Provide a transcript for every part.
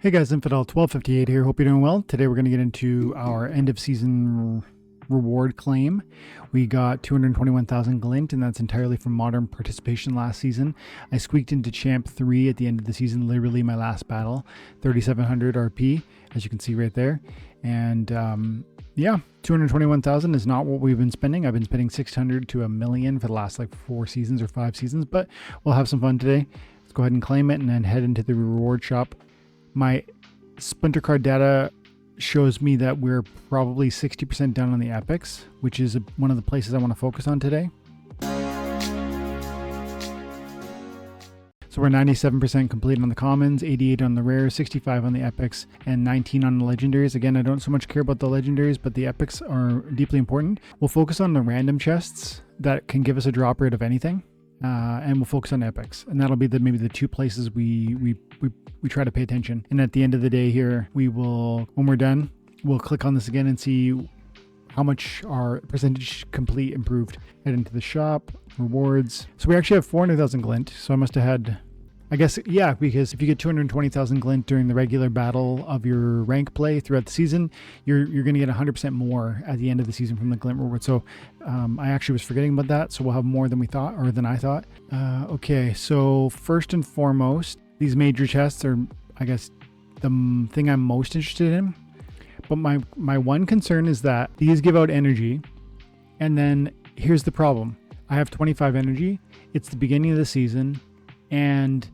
Hey guys, Infidel1258 here. Hope you're doing well. Today we're going to get into our end of season reward claim. We got 221,000 glint, and that's entirely from modern participation last season. I squeaked into champ 3 at the end of the season, literally my last battle, 3,700 RP, as you can see right there. And yeah, 221,000 is not what we've been spending. I've been spending 600 to a million for the last like 4 seasons or 5 seasons, but we'll have some fun today. Let's go ahead and claim it and then head into the reward shop. My Splinter card data shows me that we're probably 60% down on the epics, which is one of the places I want to focus on today. So we're 97% complete on the commons, 88 on the rares, 65 on the epics, and 19 on the legendaries. Again, I don't so much care about the legendaries, but the epics are deeply important. We'll focus on the random chests that can give us a drop rate of anything. And we'll focus on epics, and that'll be maybe the 2 places we try to pay attention. And at the end of the day here, we will, when we're done, we'll click on this again and see how much our percentage complete improved. Head into the shop, rewards. So we actually have 400,000 glint. So I must have had, I guess, yeah, because if you get 220,000 glint during the regular battle of your rank play throughout the season, you're going to get 100% more at the end of the season from the glint reward. So I actually was forgetting about that. So we'll have more than we thought, or than I thought. Okay, so first and foremost, these major chests are, I guess, the thing I'm most interested in. But my one concern is that these give out energy. And then here's the problem. I have 25 energy. It's the beginning of the season. And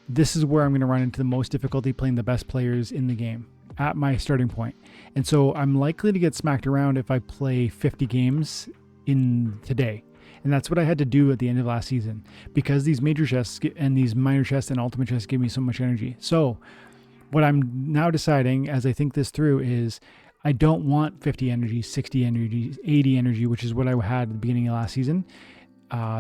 this is where I'm going to run into the most difficulty playing the best players in the game at my starting point. And so I'm likely to get smacked around if I play 50 games in today. And that's what I had to do at the end of last season, because these major chests and these minor chests and ultimate chests give me so much energy. So what I'm now deciding as I think this through is I don't want 50 energy, 60 energy, 80 energy, which is what I had at the beginning of last season,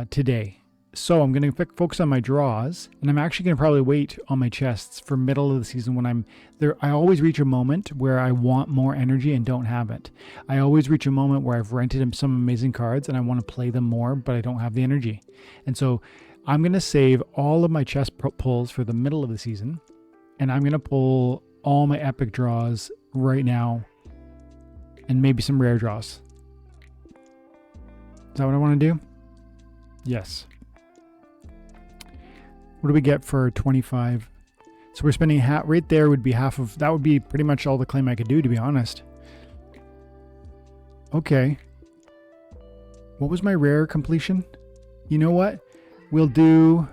today. So I'm going to focus on my draws, and I'm actually going to probably wait on my chests for middle of the season when I'm there. I always reach a moment where I want more energy and don't have it. I always reach a moment where I've rented some amazing cards and I want to play them more, but I don't have the energy. And so I'm going to save all of my chest pulls for the middle of the season, and I'm going to pull all my epic draws right now and maybe some rare draws. Is that what I want to do? Yes. What do we get for 25? So we're spending half, right there would be half of, that would be pretty much all the claim I could do, to be honest. Okay. What was my rare completion? You know what? We'll do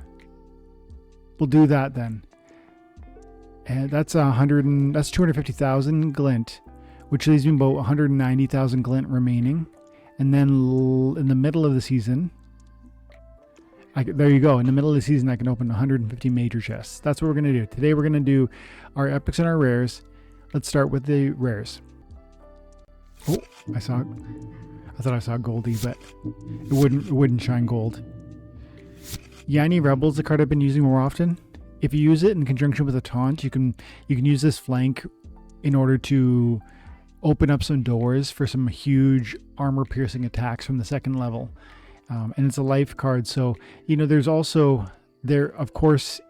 that then. And that's that's 250,000 glint, which leaves me about 190,000 glint remaining. And then in the middle of the season, there you go. In the middle of the season, I can open 150 major chests. That's what we're going to do. Today, we're going to do our epics and our rares. Let's start with the rares. Oh, I thought I saw Goldie, but it wouldn't shine gold. Yanni Rebel's the card I've been using more often. If you use it in conjunction with a taunt, you can use this flank in order to open up some doors for some huge armor-piercing attacks from the 2nd level. And it's a life card, so there's also of course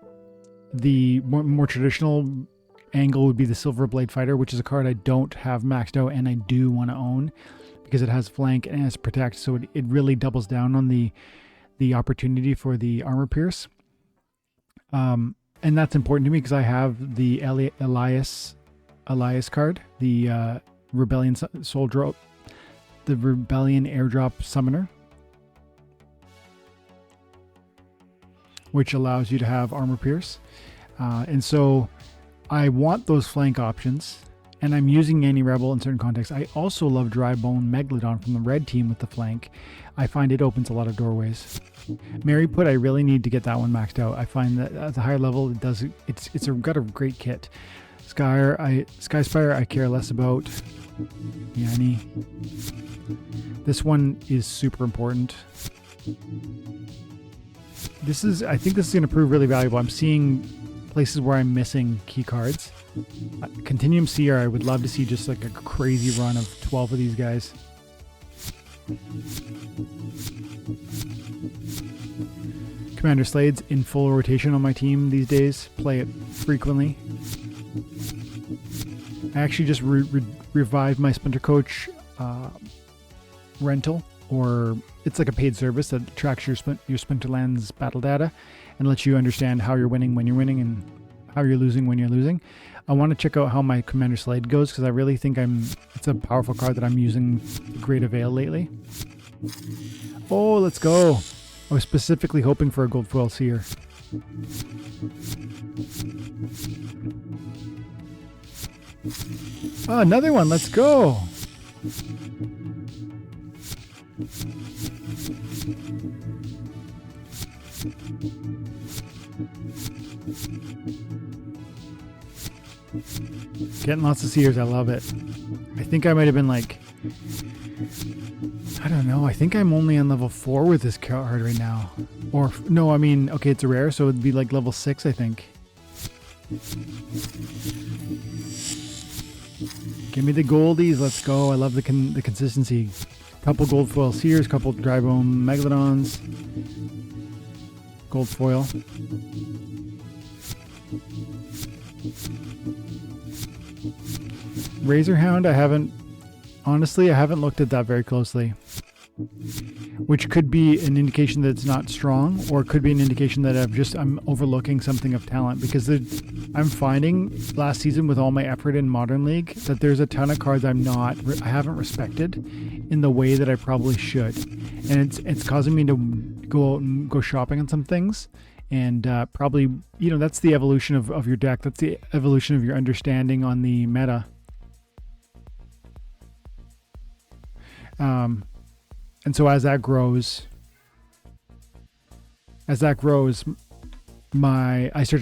the more traditional angle would be the Silver Blade Fighter, which is a card I don't have maxed out and I do want to own because it has flank and it has protect, so it really doubles down on the opportunity for the armor pierce. And that's important to me because I have the Elias card, the Rebellion Soul Drop, the Rebellion Airdrop Summoner, which allows you to have armor pierce. And so I want those flank options, and I'm using Yanni Rebel in certain contexts. I also love Dry Bone Megalodon from the red team with the flank. I find it opens a lot of doorways. Mary Put, I really need to get that one maxed out. I find that at the higher level, it's got a great kit. Sky Spire, I care less about. Yanni. This one is super important. I think this is going to prove really valuable. I'm seeing places where I'm missing key cards. Continuum Seer, I would love to see just like a crazy run of 12 of these guys. Commander Slade's in full rotation on my team these days. Play it frequently. I actually just revived my Splinter Coach rental, or it's like a paid service that tracks your Splinterlands battle data and lets you understand how you're winning when you're winning and how you're losing when you're losing. I want to check out how my Commander Slade goes because I really think it's a powerful card that I'm using to great avail lately. Oh, let's go. I was specifically hoping for a gold foil seer. Oh, another one. Let's go. Getting lots of seers. I love it. I think I might have been like, I don't know. I think I'm only on level 4 with this card right now. Or, no, I mean, okay, it's a rare, so it'd be like level 6, I think. Give me the goldies. Let's go. I love the consistency. Couple gold foil seers, couple dry bone megalodons. Gold foil. Razorhound, I haven't looked at that very closely, which could be an indication that it's not strong, or it could be an indication that I'm overlooking something of talent, because I'm finding last season with all my effort in Modern League that there's a ton of cards I haven't respected in the way that I probably should, and it's causing me to go out and go shopping on some things. And probably, that's the evolution of your deck. That's the evolution of your understanding on the meta. And so as that grows, I start to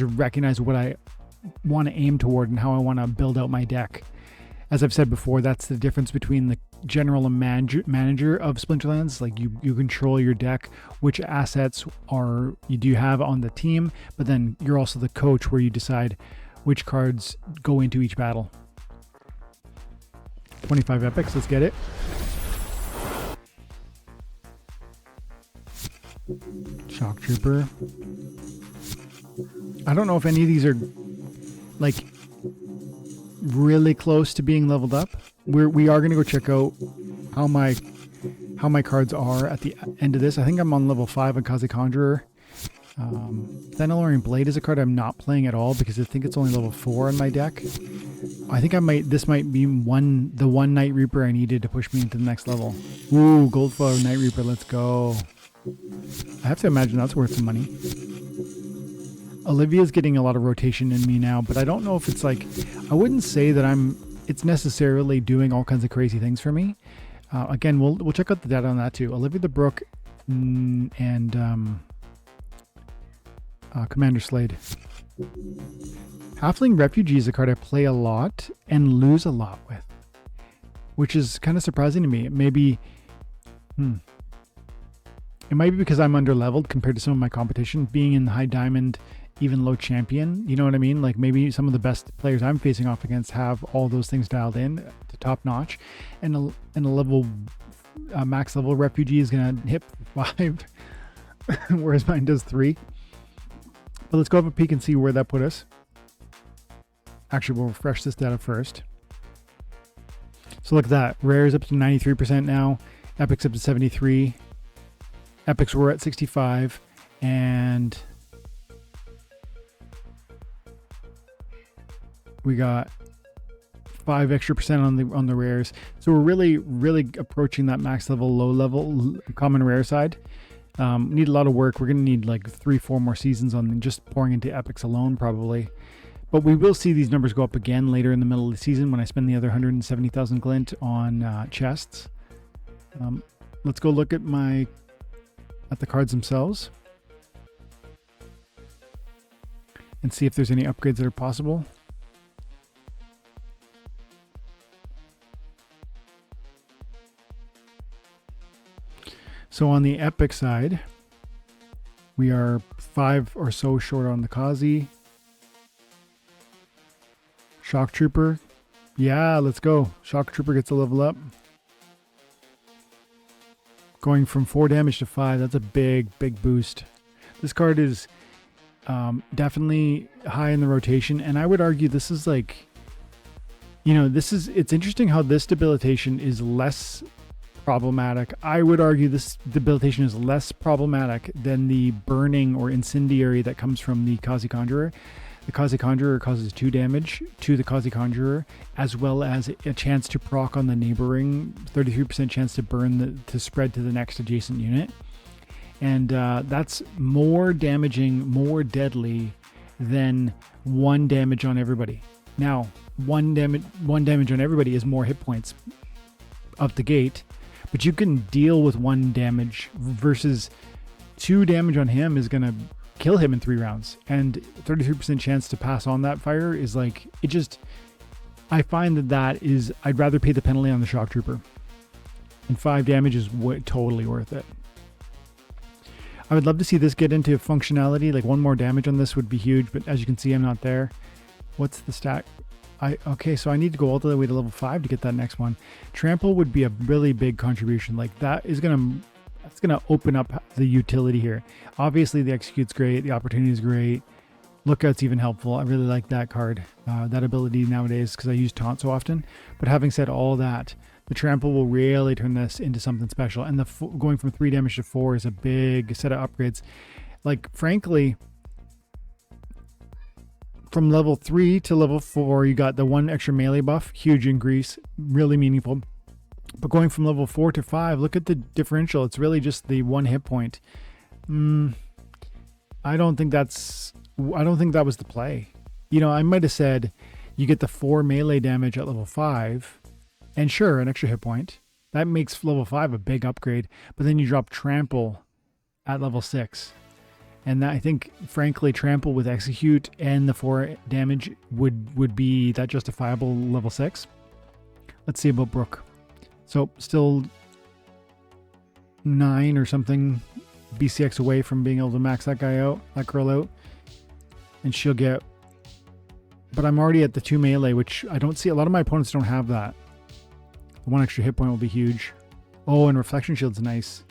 recognize what I want to aim toward and how I want to build out my deck. As I've said before, that's the difference between the general and manager of Splinterlands. Like you control your deck, which assets do you have on the team, but then you're also the coach where you decide which cards go into each battle. 25 epics, let's get it. Shock Trooper. I don't know if any of these are like really close to being leveled up. We are going to go check out how my cards are at the end of this. I think I'm on level 5 on Kaze Conjurer. Thenalorian Blade is a card I'm not playing at all because I think it's only level 4 in my deck. I think this might be the one Night Reaper I needed to push me into the next level. Ooh, Gold Flow Night Reaper, let's go. I have to imagine that's worth some money. Olivia's getting a lot of rotation in me now, but I don't know if it's like, I wouldn't say that it's necessarily doing all kinds of crazy things for me. Again, we'll check out the data on that too. Olivia the Brook and Commander Slade. Halfling Refugee is a card I play a lot and lose a lot with, which is kind of surprising to me. Maybe, it might be because I'm under leveled compared to some of my competition, being in the high diamond, even low champion. You know what I mean? Like maybe some of the best players I'm facing off against have all those things dialed in to top notch, and a level max level refugee is gonna hit 5, whereas mine does 3. But let's go have a peek and see where that put us. Actually, we'll refresh this data first. So look at that. Rare is up to 93% now. Epics up to 73. Epics were at 65, and we got 5 extra % on the rares. So we're really approaching that max level, low level common rare side. Need a lot of work. We're gonna need like 3-4 more seasons on just pouring into epics alone probably. But we will see these numbers go up again later in the middle of the season when I spend the other 170,000 glint on chests. Let's go look at the cards themselves and see if there's any upgrades that are possible. So on the epic side, we are 5 or so short on the Kazi. Shock Trooper. Yeah, let's go. Shock Trooper gets a level up. Going from 4 damage to 5, that's a big boost. This card is definitely high in the rotation, and I would argue this is like You know, it's interesting how this debilitation is less problematic. I would argue this debilitation is less problematic than the burning or incendiary that comes from the Kazi Conjurer. The Kazi Conjurer causes 2 damage to the Kazi Conjurer, as well as a chance to proc on the neighboring, 33% chance to burn to spread to the next adjacent unit. And that's more damaging, more deadly than 1 damage on everybody. Now, one damage on everybody is more hit points up the gate, but you can deal with 1 damage versus 2 damage on him is going to kill him in 3 rounds. And 33% chance to pass on that fire is like, I find that is, I'd rather pay the penalty on the shock trooper. And 5 damage is totally worth it. I would love to see this get into functionality. Like 1 more damage on this would be huge, but as you can see, I'm not there. What's the stat? Okay, so I need to go all the way to level 5 to get that next one. Trample would be a really big contribution. Like that's gonna open up the utility here. Obviously, the execute's great, the opportunity is great. Lookout's even helpful. I really like that card, that ability nowadays because I use taunt so often. But having said all that, the trample will really turn this into something special. And going from 3 damage to 4 is a big set of upgrades. Like frankly, from level 3 to level 4, you got the 1 extra melee buff, huge increase, really meaningful. But going from level 4 to 5, look at the differential. It's really just the 1 hit point. I don't think that was the play. You know, I might have said you get the 4 melee damage at level 5, and sure, an extra hit point. That makes level 5 a big upgrade. But then you drop trample at level 6. And that, I think, frankly, trample with execute and the 4 damage would be that justifiable level 6. Let's see about Brooke. So still 9 or something BCX away from being able to max that girl out. And she'll get, but I'm already at the 2 melee, which I don't see. A lot of my opponents don't have that. The 1 extra hit point will be huge. Oh, and reflection shield's nice.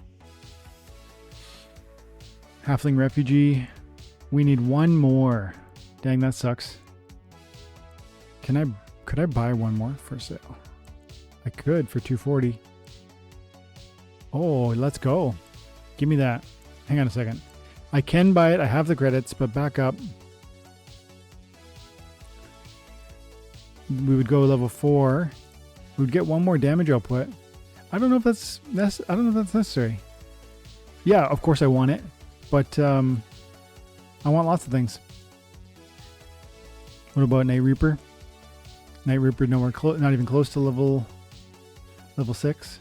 Halfling refugee. We need 1 more. Dang, that sucks. Could I buy 1 more for sale? I could for 240. Oh, let's go. Give me that. Hang on a second. I can buy it. I have the credits, but back up. We would go level 4. We would get 1 more damage output. I don't know if that's necessary. Yeah, of course I want it, but I want lots of things. What about Night Reaper? Night Reaper nowhere close, not even close to level 6.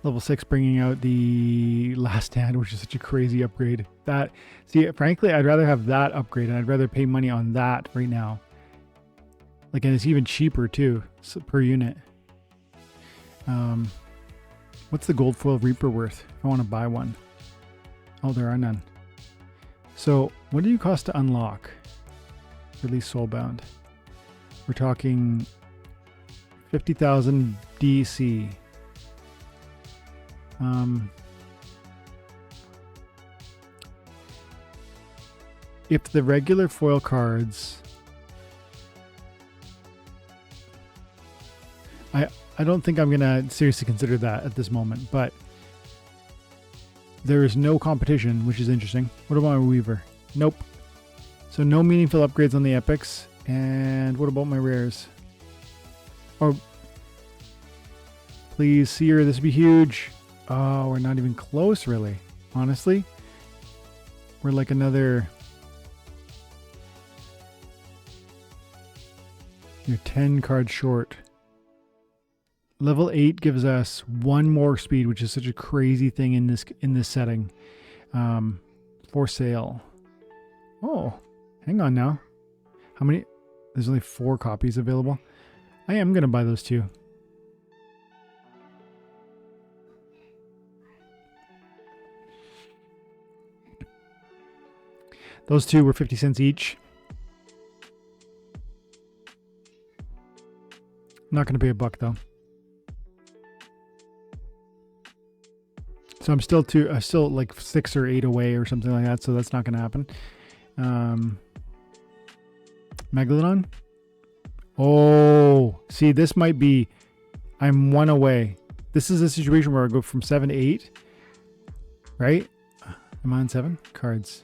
Level 6 bringing out the Last Stand, which is such a crazy upgrade. Frankly, I'd rather have that upgrade, and I'd rather pay money on that right now. Like, and it's even cheaper too, per unit. What's the gold foil Reaper worth? If I want to buy one. Oh, there are none. So, what do you cost to unlock? Release Soulbound. We're talking 50,000 DC. If the regular foil cards, I don't think I'm gonna seriously consider that at this moment, but there is no competition, which is interesting. What about my Weaver? Nope. So no meaningful upgrades on the epics. And what about my rares? Oh, please, Seer, this would be huge. Oh, we're not even close, really. Honestly, we're like another. You're 10 cards short. Level 8 gives us 1 more speed, which is such a crazy thing in this setting. For sale. Oh, hang on now. How many? There's only 4 copies available. I am gonna buy those 2. Those 2 were 50 cents each. I'm not gonna pay $1 though. So I'm still like 6 or 8 away or something like that. So that's not going to happen. Megalodon. Oh, see, this might be, I'm one away. This is a situation where I go from 7 to 8, right? Am I on 7? Cards.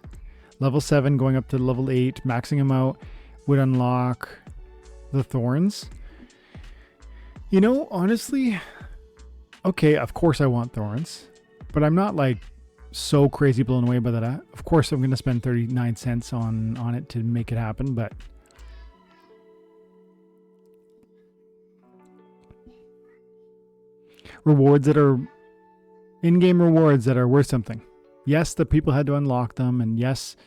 Level 7 going up to level 8, maxing them out would unlock the thorns. You know, honestly, okay, of course I want thorns, but I'm not like so crazy blown away by that. Of course I'm going to spend 39 cents on it to make it happen, but rewards that are in-game rewards that are worth something. Yes, the people had to unlock them, and yes,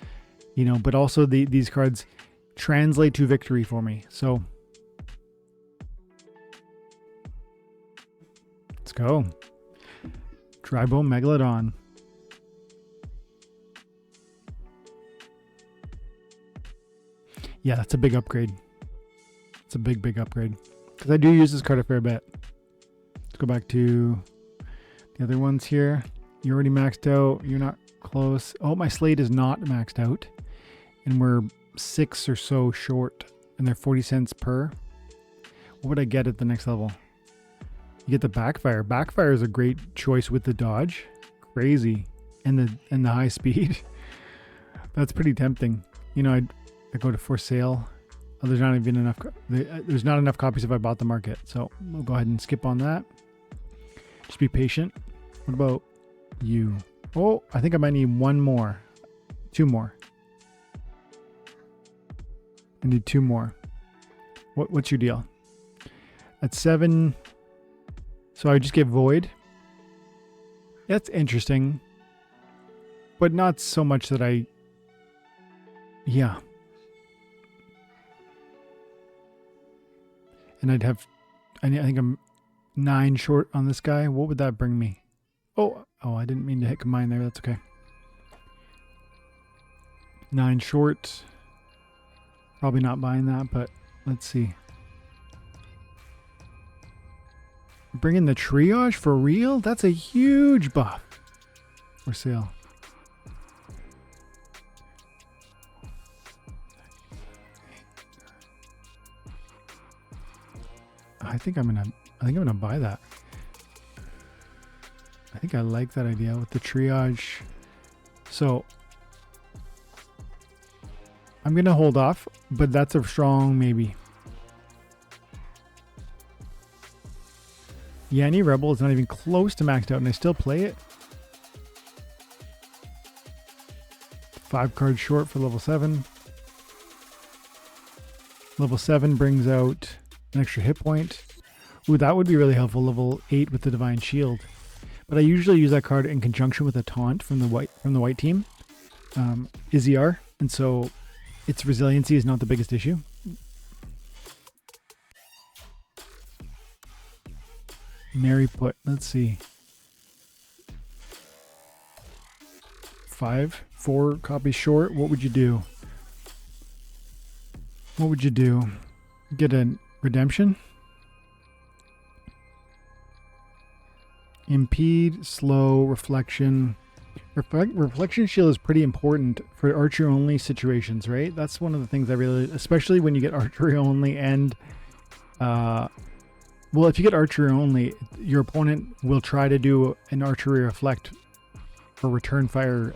you know, but also these cards translate to victory for me. So let's go. Tribone Megalodon. Yeah, that's a big upgrade. It's a big upgrade. Because I do use this card a fair bit. Let's go back to the other ones here. You're already maxed out. You're not close. Oh, my slate is not maxed out. And we're 6 or so short. And they're 40 cents per. What would I get at the next level? You get the backfire. Backfire is a great choice with the dodge. Crazy. And the high speed. That's pretty tempting. You know, I go to for sale. Oh, there's not even enough. There's not enough copies if I bought the market. So we'll go ahead and skip on that. Just be patient. What about you? Oh, I think I might need one more. 2 more. I need 2 more. What's your deal? At 7. So I just get void. That's interesting. But not so much that I... Yeah. And I'd have... I think I'm 9 short on this guy. What would that bring me? Oh, I didn't mean to hit combine there. That's okay. 9 short. Probably not buying that, but let's see. Bringing the triage for real? That's a huge buff. For sale. I think I'm gonna buy that. I think I like that idea with the triage. So I'm gonna hold off, but that's a strong maybe. Yanni Rebel is not even close to maxed out and I still play it. 5 cards short for level 7. Level 7 brings out an extra hit point. Ooh, that would be really helpful. Level 8 with the Divine Shield. But I usually use that card in conjunction with a taunt from the white team. Izzyar. And so its resiliency is not the biggest issue. Mary put, let's see. 4 copies short. What would you do? What would you do? Get a redemption? Impede, slow, reflection. Reflection shield is pretty important for archery only situations, right? That's one of the things I really, especially when you get archery only and well, if you get archery only, your opponent will try to do an archery reflect for return fire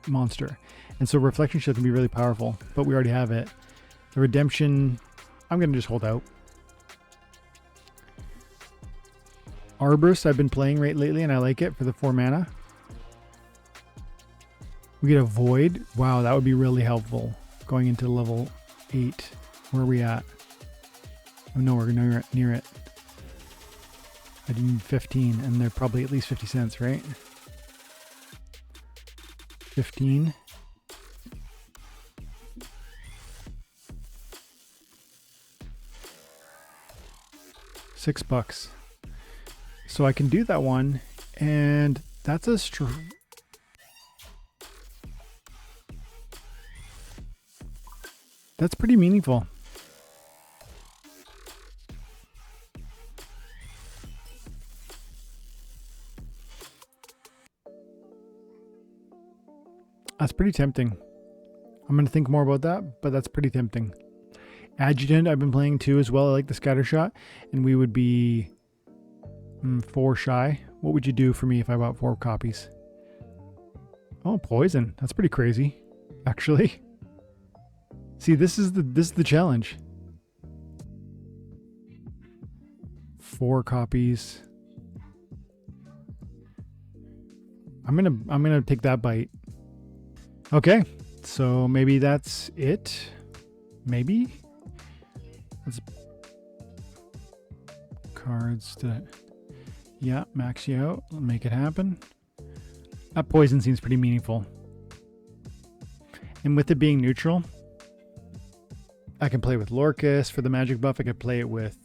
monster. And so reflection shield can be really powerful, but we already have it. The redemption, I'm going to just hold out. Arborist I've been playing right lately and I like it for the 4 mana. We get a void. Wow, that would be really helpful going into level 8. Where are we at? Oh no, we're near it. I need 15 and they're probably at least 50 cents, right? 15. $6. So I can do that one, and that's a that's pretty meaningful. That's pretty tempting. I'm going to think more about that, but that's pretty tempting. Adjutant I've been playing too as well. I like the scatter shot, and we would be 4 shy. What would you do for me if I bought 4 copies? Oh, poison. That's pretty crazy, actually. See, this is the challenge. 4 copies. I'm gonna take that bite. Okay, so maybe that's it. Maybe. Let's cards to, yeah, max you out. Make it happen. That poison seems pretty meaningful. And with it being neutral, I can play with Lorcus for the magic buff. I could play it with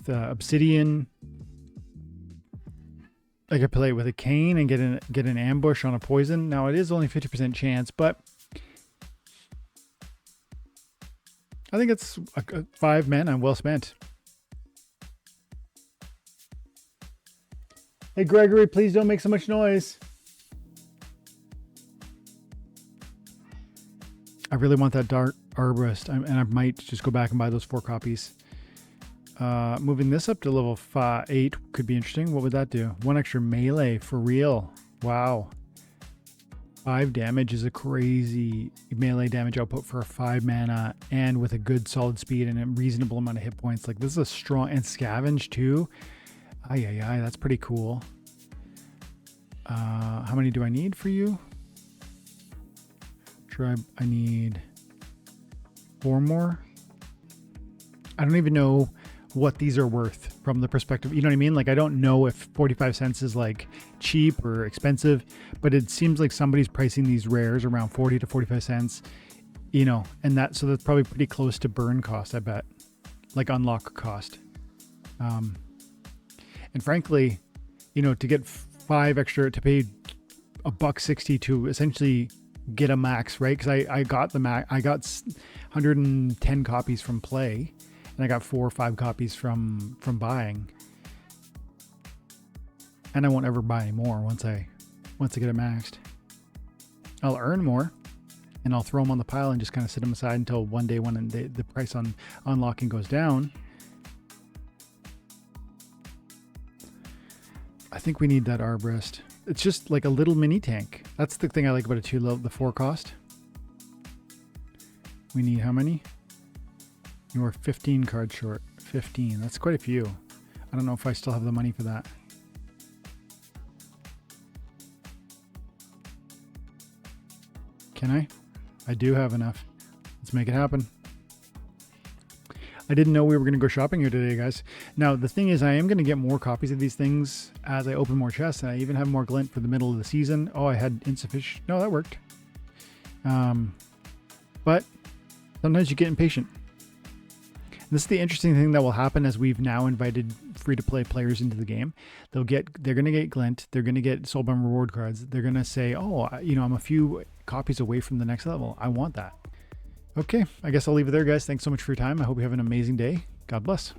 Obsidian. I could play it with a Cane and get an ambush on a poison. Now it is only 50% chance, but I think it's 5 mana well spent. Hey Gregory, please don't make so much noise. I really want that Dark Arborist, and I might just go back and buy those 4 copies. Moving this up to level 8 could be interesting. What would that do? 1 extra melee for real. Wow. 5 damage is a crazy melee damage output for a 5 mana and with a good solid speed and a reasonable amount of hit points. Like, this is a strong, and scavenge too. Ay, that's pretty cool. How many do I need for you? Sure, I need 4 more. I don't even know what these are worth from the perspective, you know what I mean? Like, I don't know if 45 cents is like cheap or expensive, but it seems like somebody's pricing these rares around 40 to 45 cents, you know, and so that's probably pretty close to burn cost, I bet, like unlock cost. And frankly, you know, to get 5 extra, to pay $1.60 to essentially get a max, right? Because I got the max, I got 110 copies from play, and I got 4 or 5 copies from buying, and I won't ever buy any more once I get it maxed. I'll earn more, and I'll throw them on the pile and just kind of sit them aside until one day when the price on unlocking goes down. I think we need that Arborist. It's just like a little mini tank. That's the thing I like about it too, the 4 cost. We need how many? You're 15 cards short. 15. That's quite a few. I don't know if I still have the money for that. Can I? I do have enough. Let's make it happen. I didn't know we were going to go shopping here today, guys. Now, the thing is, I am going to get more copies of these things as I open more chests, and I even have more glint for the middle of the season. Oh, I had insufficient. No, that worked. But sometimes you get impatient. This is the interesting thing that will happen as we've now invited free-to-play players into the game. They're going to get glint. They're going to get Soulbound reward cards. They're going to say, oh, you know, I'm a few copies away from the next level. I want that. Okay, I guess I'll leave it there, guys. Thanks so much for your time. I hope you have an amazing day. God bless.